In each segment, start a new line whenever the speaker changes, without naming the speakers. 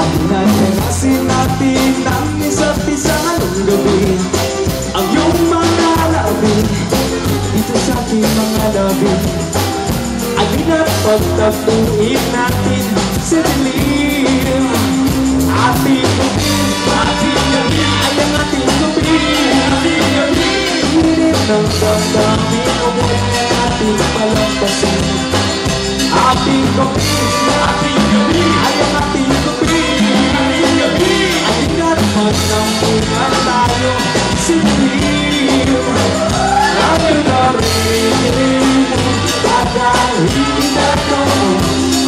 At natanasin natin ang isa't isa ngayong gabi. Ang iyong mga labi dito sa aking mga labi. Alina't pagtagpuin natin sa dilim. Ating gabi, ating gabi, ay ang ating gabi, ating gabi. Init ng damdamin, huwag na natin palampasin. Ating gabi, ay ang ating gabi, ating gabi. Alina't magtampunan tayo sa dilim. Ating gabi, pagkahin na to,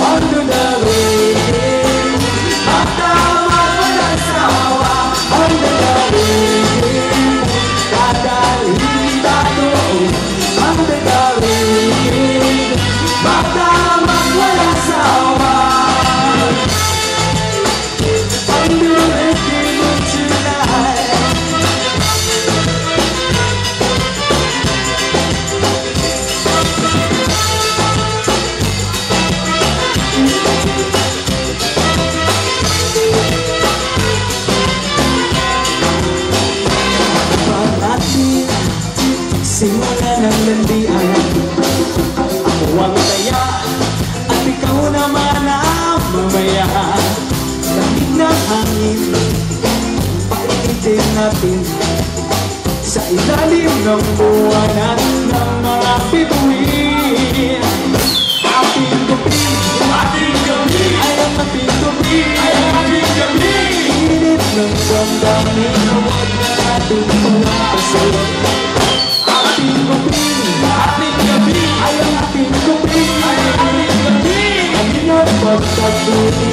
under the rain. Matama walang sawa, under the rain. Pagkahin na to, under the rain. Matama walang sawa, under the rain tonight. Simula ng landian, ako ang taya at ikaw naman ang mamaya. Lamig ng hangin, painitin natin sa ilalim ng buwan at ng mga bituin. Ating gabi, ay ang ating gabi, ay ang ating gabi. Init ng damdamin, huwag na natin palampasin. Ating gabi, ay ang ating gabi, ay ang ating gabi. Alina't pagtagpuin